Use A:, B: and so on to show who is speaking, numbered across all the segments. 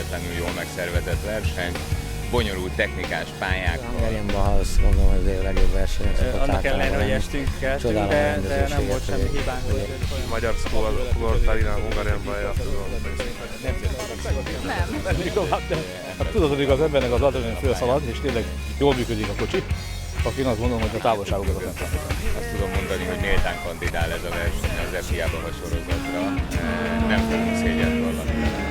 A: hihetetlenül jól megszervezett verseny, bonyolult technikás pályák.
B: Hungarian Baja, azt gondolom, hogy a legjobb verseny.
C: Annak ellenére, hogy estünk, de nem volt semmi hibánk.
D: Magyar sport arena, Hungarian Baja.
C: Nem.
E: Hát tudod, hogy az embernek az adrenalin fölszalad, és tényleg jól működik a kocsi, akkor én azt mondom, hogy a távolságok azok nem számítanak.
A: Azt tudom mondani, hogy méltán kandidál ez a verseny az FIA-ban a sorozatra. Nem fogunk szégyent vallani.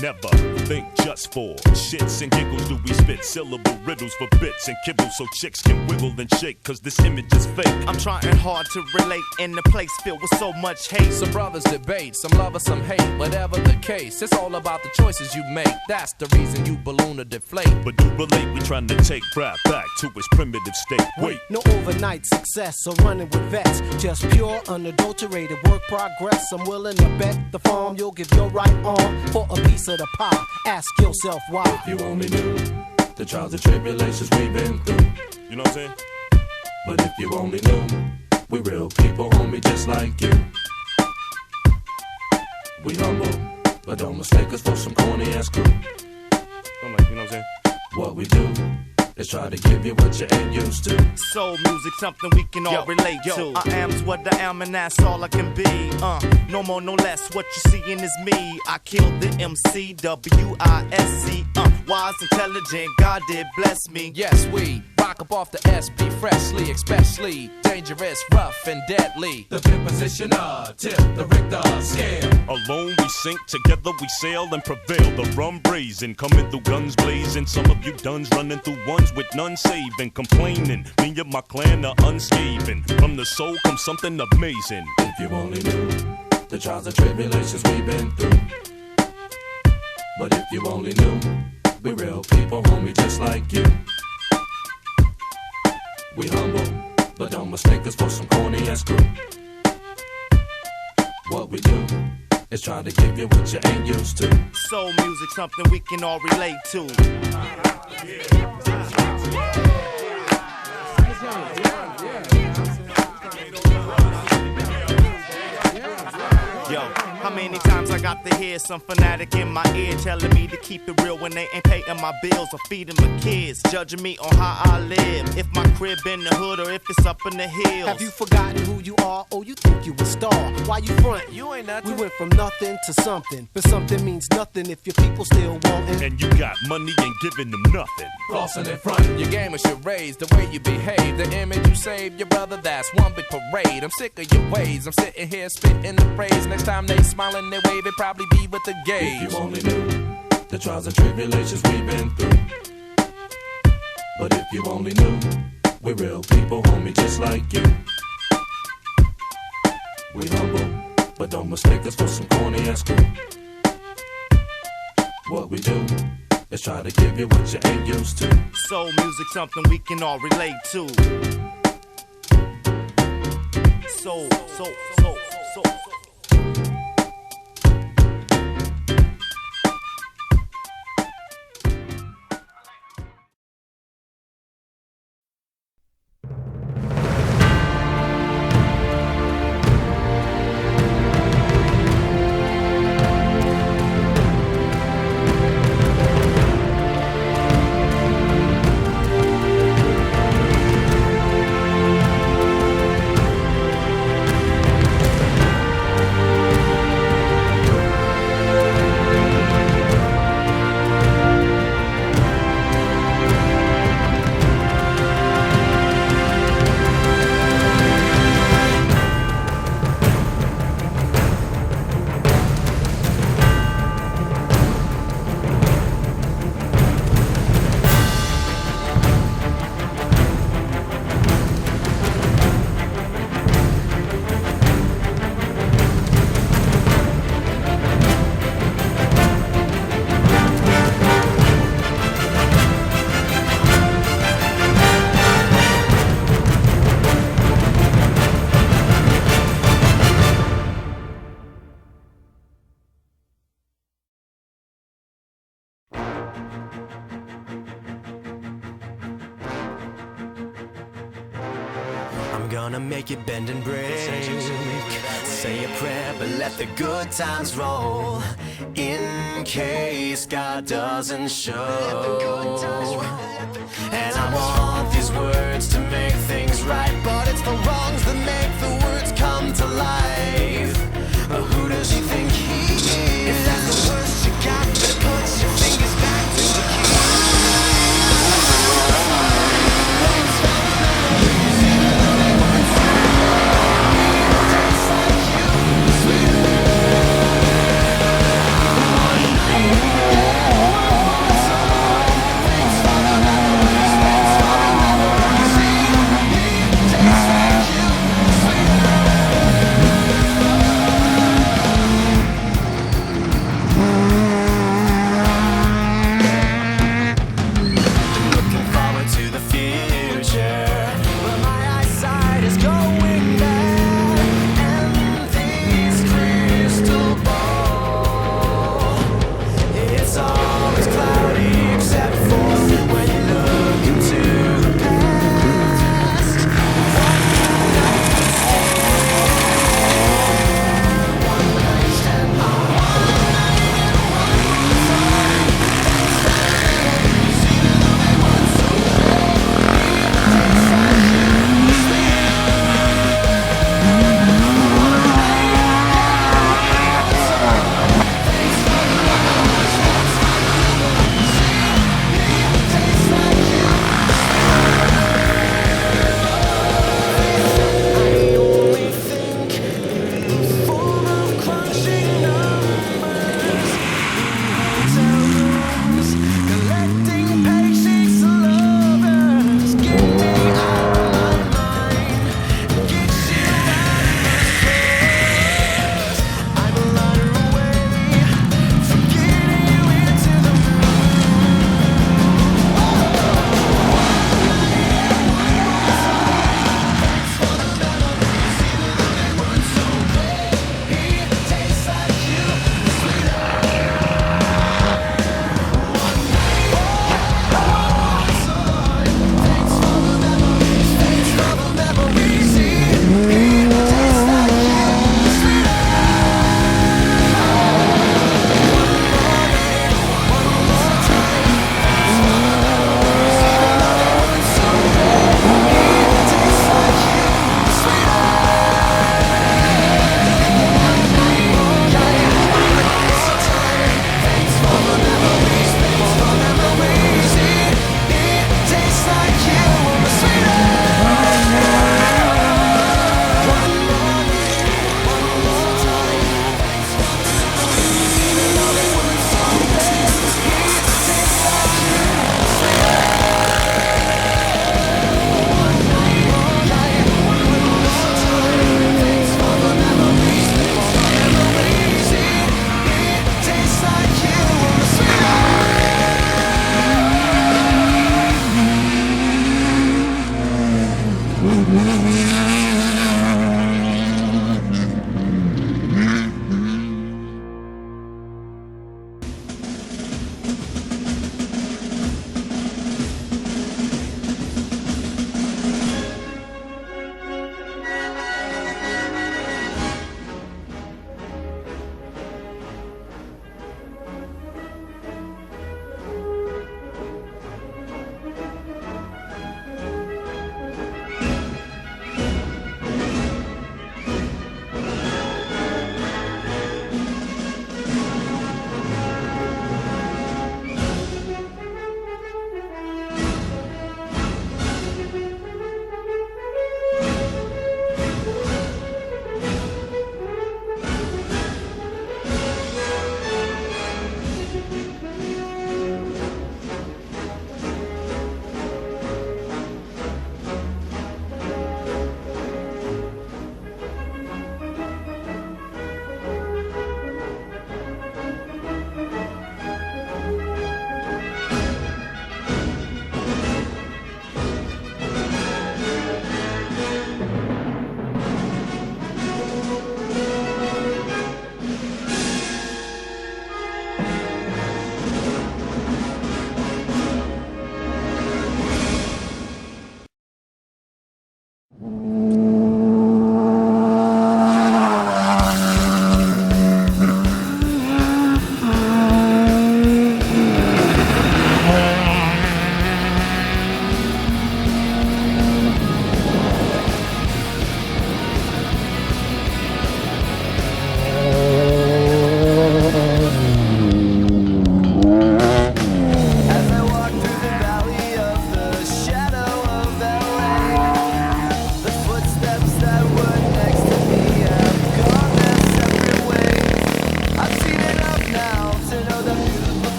F: Never think just for shits and giggles do we spit syllable riddles for bits and kibbles so chicks can wiggle and shake cause this image is fake.
G: I'm trying hard to relate in a place filled with so much hate.
H: Some brothers debate, some love or some hate. Whatever the case, it's all about the choices you make. That's the reason you balloon or deflate.
F: But do relate, we trying to take rap back to its primitive state. Wait,
I: no overnight success or running with vets. Just pure, unadulterated work progress. I'm willing to bet the farm you'll give your right arm for a piece of the pie. Ask yourself why.
J: If you only knew the trials and tribulations we've been through.
F: You know what I'm saying?
J: But if you only knew, we real people, homie, just like you. We humble, but don't mistake us for some corny ass crew.
F: I'm like, you know what I'm saying?
J: What we do is try to give you what you ain't used to.
G: Soul music, something we can all relate to. I am's what I am and that's all I can be. No more, no less, what you seeing is me. I killed the MC, W-I-S-C. Wise, intelligent, God did bless me.
H: Yes, we rock up off the SP freshly, especially dangerous, rough, and deadly.
J: The fifth positioner, tip the Richter scale.
F: Alone we sink, together we sail and prevail. The rum brazen, coming through guns blazing. Some of you duns running through ones with none saving. Complaining, me and my clan are unscathed. From the soul comes something amazing.
J: If you only knew the trials and tribulations we've been through. But if you only knew, we real people, homie, just like you. We humble, but don't mistake us for some corny ass crew. What we do is try to give you what you ain't used to.
G: Soul music, something we can all relate to. Yo, how many times I got to hear some fanatic in my ear telling me to keep it real when they ain't paying my bills or feeding my kids, judging me on how I live, if my crib in the hood or if it's up in the hills.
I: Have you forgotten who you are? Oh, you think you a star? Why you front?
H: You ain't nothing.
I: We went from nothing to something, but something means nothing if your people still wantin'.
F: And you got money and giving them nothing.
J: Crossing in front.
H: Your game is your raise, the way you behave, the image you save, your brother, that's one big parade. I'm sick of your ways, I'm sitting here spitting the praise. Next time they smiling, they wave, it probably be with the gauge.
J: If you only knew the trials and tribulations we've been through. But if you only knew, we real people, homie, just like you. We humble, but don't mistake us for some corny ass crew. What we do is try to give you what you ain't used to.
G: Soul music, something we can all relate to. Soul, soul, soul, soul.
K: gonna make it bend and break. Say a prayer, but let the good times roll. In case God doesn't show. And I want these words to make things right, but it's the wrongs that make the words come to life. Who does he think he is? If that's the worst you got, better put your fingers back to the key.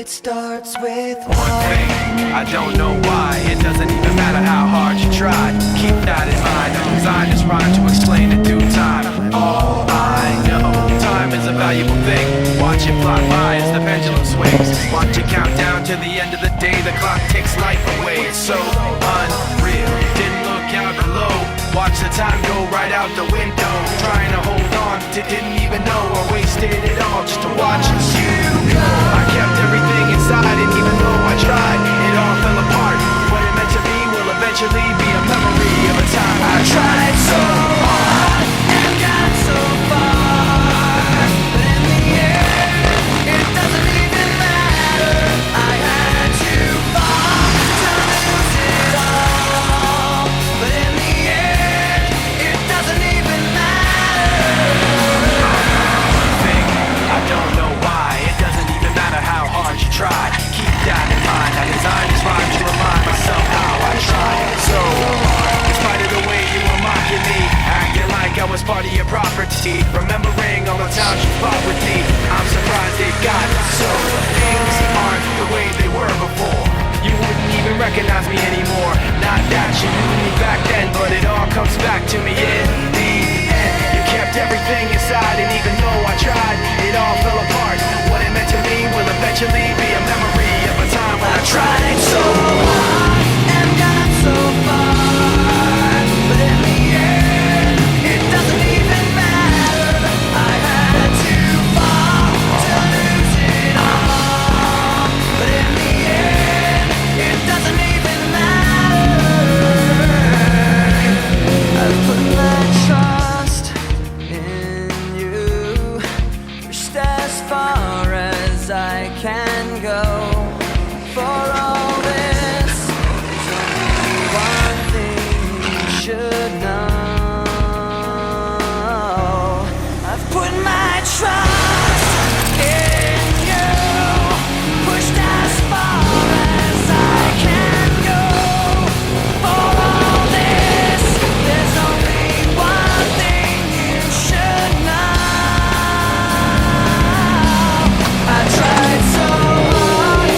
K: It starts with
H: one thing. I don't know why. It doesn't even matter how hard you try. Keep that in mind. Cause I just rhyme to explain in due time. All I know, time time is a valuable thing. Watch it fly by as the pendulum swings. Watch it count down to the end of the day. The clock takes life away. It's so unreal. Didn't look out below. Watch the time go right out the window. Trying to hold on to didn't even know I wasted it all just to watch you go. I kept everything inside, and even though I tried, it all fell apart. What it meant to be will eventually be a memory of a time I tried so hard and got so far, but in the end, it doesn't even matter. I had to fall to lose it all, but in the end, it doesn't even matter. I don't know why, it doesn't even matter how hard you try. Keep that in mind, I designed this rhyme to remind myself how I tried so hard. In spite of the way you were mocking me, acting like I was part of your property, remembering all the times you fought with me. I'm surprised it got so. Things aren't the way they were before. You wouldn't even recognize me anymore. Not that you knew me back then, but it all comes back to me in the end. You kept everything inside, and even though I tried, it all fell apart. What it meant to me will eventually be a memory of a time when I tried so hard and got so far, but in the end, it doesn't even matter. I had to fall to lose it all, but in the end, it doesn't even matter. I've put my trust in you, pushed as far as I can go. For all this, there's only one thing you should know. I've put my trust in you, pushed as far as I can go. For all this, there's only one thing you should know. I tried so hard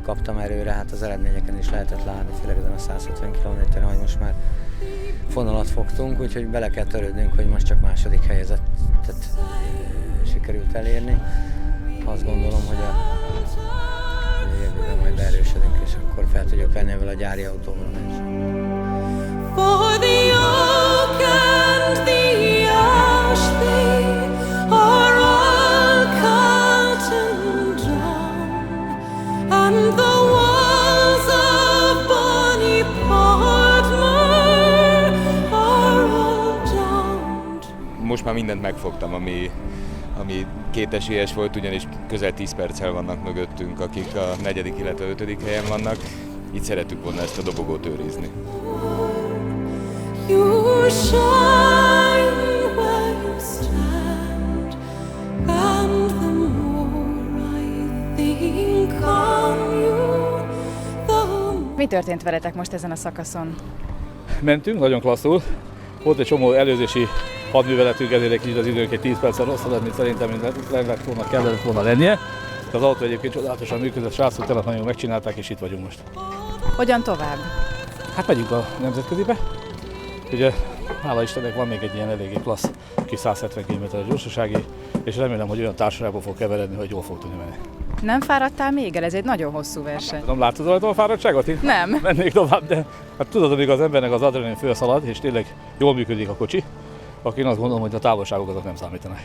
B: kaptam erőre, hát az eredményeken is lehetett látni, főleg ezen a 150 km-en, hogy most már fonalat fogtunk, úgyhogy bele kell törődnünk, hogy most csak második helyezettet sikerült elérni. Azt gondolom, hogy a jövőben majd beerősödünk, és akkor fel tudjuk venni ebből a gyári autóval a versenyt.
L: For the oak and the ash, they are all cut and down, and the walls of Bonnie Portmore are all down.
A: Most már mindent megfogtam, ami kétesélyes volt, ugyanis közel 10 perccel vannak mögöttünk, akik a 4., illetve 5. helyen vannak. Így szerettük volna ezt a dobogót őrizni.
L: You shine where you stand, and the more I think on you, the more...
M: Mi történt veletek most ezen a szakaszon?
E: Mentünk, nagyon klasszul. Volt egy csomó előzési hadműveletünk, ezért egy kicsit az időnk egy 10 perccel rosszabb, mint szerintem kellett volna lennie. Az autó egyébként csodálatosan működött, srácok tényleg nagyon megcsinálták, és itt vagyunk most.
M: Hogyan tovább?
E: Hát megyünk a nemzetközibe. Ugye, hála Istennek van még egy ilyen eléggé klassz kis 170 km-es gyorsasági, és remélem, hogy olyan társaságban fog keveredni, hogy jól fog tudni menni.
M: Nem fáradtál még el? Ez egy nagyon hosszú verseny.
E: Nem látod rajta a fáradtságot? Én
M: nem.
E: Mennék tovább, de hát tudod, amíg az embernek az adrenalin fölszalad, és tényleg jól működik a kocsi, akkor én azt gondolom, hogy a távolságok azok nem számítanak.